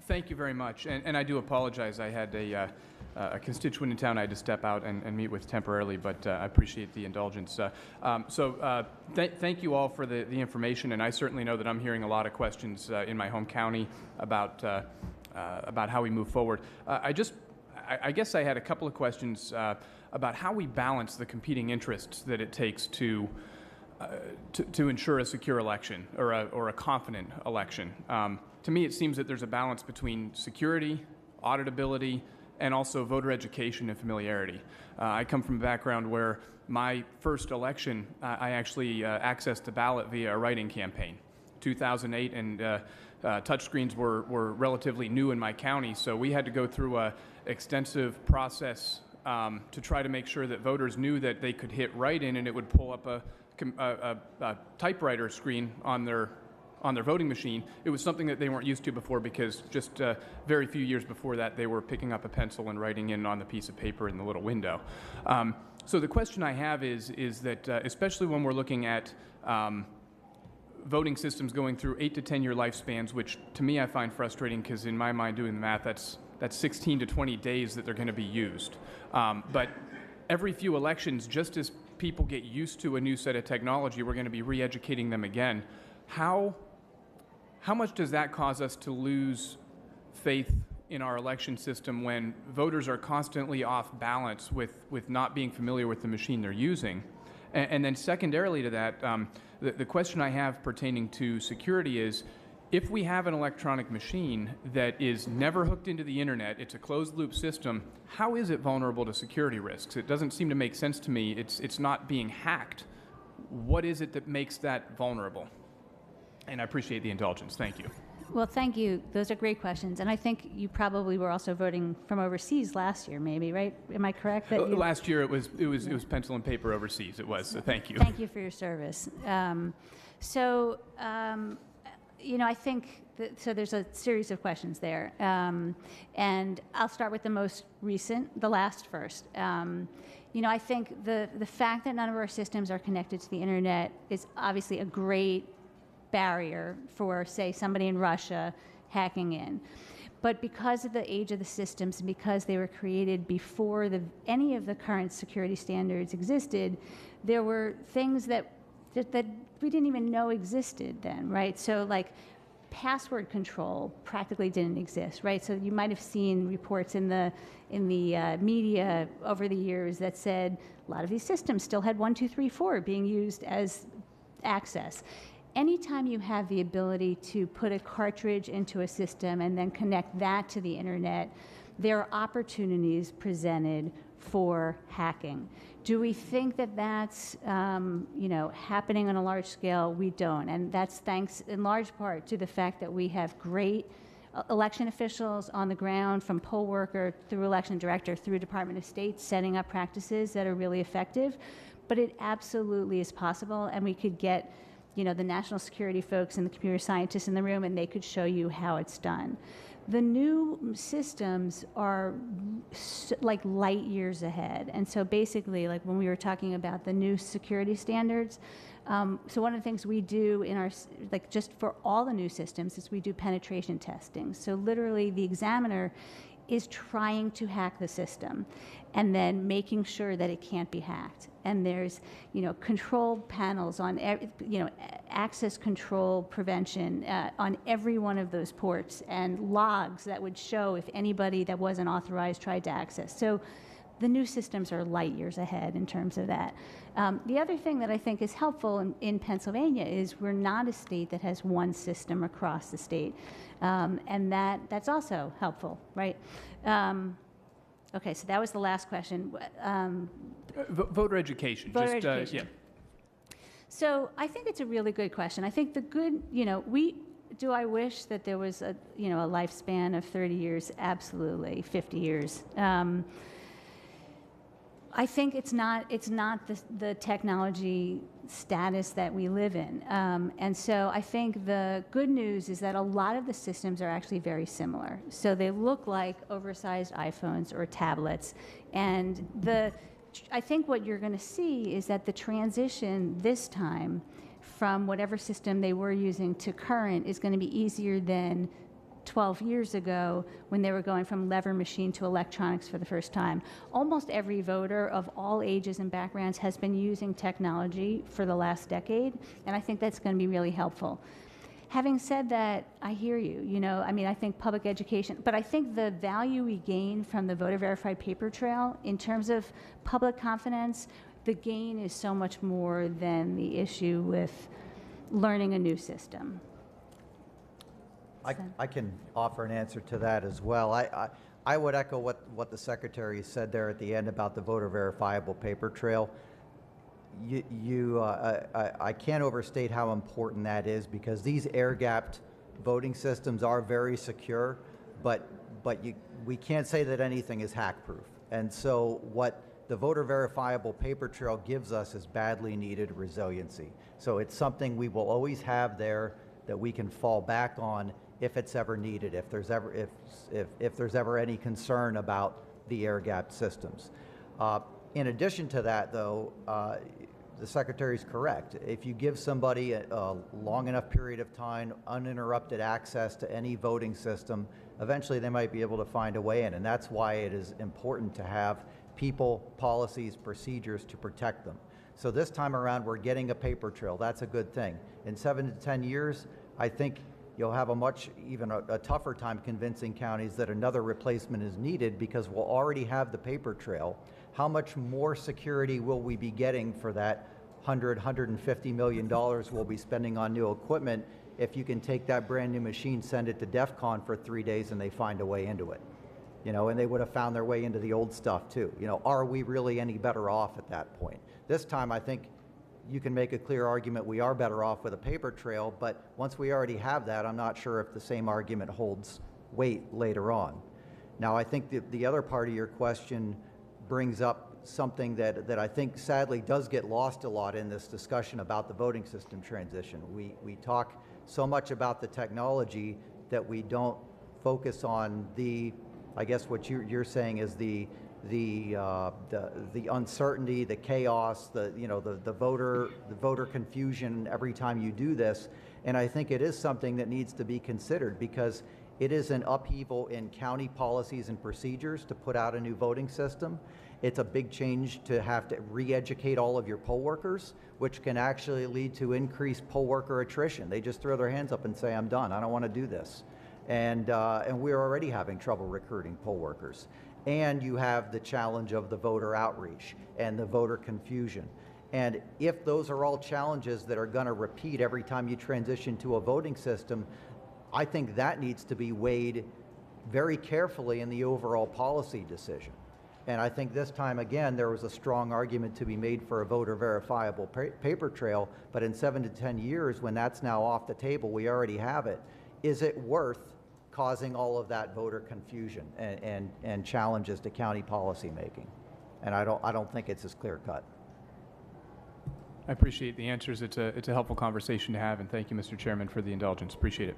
Thank you very much, and I do apologize. I had a constituent in town I had to step out and meet with temporarily, but I appreciate the indulgence. Thank you all for the information, and I certainly know that I'm hearing a lot of questions in my home county about how we move forward. I guess I had a couple of questions about how we balance the competing interests that it takes to ensure a secure election or a confident election. To me, it seems that there's a balance between security, auditability, and also voter education and familiarity. I come from a background where my first election, I actually accessed the ballot via a write-in campaign. 2008, and touchscreens were relatively new in my county, so we had to go through an extensive process to try to make sure that voters knew that they could hit write-in and it would pull up a typewriter screen on their voting machine. It was something that they weren't used to before because just very few years before that they were picking up a pencil and writing in on the piece of paper in the little window. So the question I have is that especially when we're looking at voting systems going through 8 to 10 year lifespans, which to me I find frustrating because in my mind doing the math that's 16 to 20 days that they're going to be used. But every few elections, just as people get used to a new set of technology, we're going to be re-educating them again. How much does that cause us to lose faith in our election system when voters are constantly off balance with not being familiar with the machine they're using? And then secondarily to that, the question I have pertaining to security is, if we have an electronic machine that is never hooked into the internet, it's a closed-loop system, how is it vulnerable to security risks? It doesn't seem to make sense to me. It's not being hacked. What is it that makes that vulnerable? And I appreciate the indulgence. Thank you. Well, thank you. Those are great questions. And I think you probably were also voting from overseas last year, maybe, right? Am I correct? That last year it was pencil and paper overseas. It was. So thank you. Thank you for your service. I think so. There's a series of questions there, and I'll start with the most recent, the last first. I think the fact that none of our systems are connected to the internet is obviously a great barrier for, say, somebody in Russia hacking in. But because of the age of the systems and because they were created before any of the current security standards existed, there were things that we didn't even know existed then, right? So like password control practically didn't exist, right? So you might have seen reports in the media over the years that said a lot of these systems still had 1, 2, 3, 4 being used as access. Anytime you have the ability to put a cartridge into a system and then connect that to the internet, there are opportunities presented for hacking. Do we think that that's happening on a large scale? We don't, and that's thanks in large part to the fact that we have great election officials on the ground, from poll worker through election director through Department of State, setting up practices that are really effective. But it absolutely is possible, and we could get the national security folks and the computer scientists in the room, and they could show you how it's done. The new systems are like light years ahead. And so basically, like when we were talking about the new security standards, so one of the things we do in our, just for all the new systems, is we do penetration testing. So literally the examiner is trying to hack the system and then making sure that it can't be hacked. And there's, control panels on, access control prevention on every one of those ports, and logs that would show if anybody that wasn't authorized tried to access. So the new systems are light years ahead in terms of that. The other thing that I think is helpful in Pennsylvania is we're not a state that has one system across the state. And that's also helpful, right? Okay, so that was the last question. Voter education. Voter education. Yeah. So I think it's a really good question. I think I wish that there was a lifespan of 30 years? Absolutely, 50 years. I think it's not the technology status that we live in. And so I think the good news is that a lot of the systems are actually very similar. So they look like oversized iPhones or tablets. And I think what you're going to see is that the transition this time from whatever system they were using to current is going to be easier than 12 years ago when they were going from lever machine to electronics for the first time. Almost every voter of all ages and backgrounds has been using technology for the last decade, and I think that's going to be really helpful. Having said that, I hear you. I mean, I think public education, but I think the value we gain from the voter verified paper trail in terms of public confidence, the gain is so much more than the issue with learning a new system. I can offer an answer to that as well. I would echo what the Secretary said there at the end about the voter verifiable paper trail. I can't overstate how important that is, because these air-gapped voting systems are very secure, but we can't say that anything is hack-proof. And so what the voter verifiable paper trail gives us is badly needed resiliency. So it's something we will always have there that we can fall back on if it's ever needed, if there's ever any concern about the air-gapped systems. In addition to that, though, the Secretary's correct. If you give somebody a long enough period of time, uninterrupted access to any voting system, eventually they might be able to find a way in, and that's why it is important to have people, policies, procedures to protect them. So this time around, we're getting a paper trail. That's a good thing. In 7 to 10 years, I think you'll have even a tougher time convincing counties that another replacement is needed, because we'll already have the paper trail. How much more security will we be getting for that $150 million we'll be spending on new equipment if you can take that brand new machine, send it to DEF CON for 3 days, and they find a way into it? And they would have found their way into the old stuff too. Are we really any better off at that point? This time, I think you can make a clear argument we are better off with a paper trail, but once we already have that, I'm not sure if the same argument holds weight later on. Now, I think the other part of your question brings up something that I think sadly does get lost a lot in this discussion about the voting system transition. We talk so much about the technology that we don't focus on I guess what you're saying is the uncertainty, the chaos, the voter confusion every time you do this. And I think it is something that needs to be considered, because it is an upheaval in county policies and procedures to put out a new voting system. It's a big change to have to re-educate all of your poll workers, which can actually lead to increased poll worker attrition. They just throw their hands up and say, I'm done, I don't want to do this. And we're already having trouble recruiting poll workers. And you have the challenge of the voter outreach and the voter confusion. And if those are all challenges that are going to repeat every time you transition to a voting system, I think that needs to be weighed very carefully in the overall policy decision. And I think this time, again, there was a strong argument to be made for a voter verifiable paper trail, but in 7 to 10 years, when that's now off the table, we already have it. Is it worth causing all of that voter confusion and challenges to county policy making? And I don't think it's as clear cut. I appreciate the answers. It's a helpful conversation to have, and thank you, Mr. Chairman, for the indulgence. Appreciate it.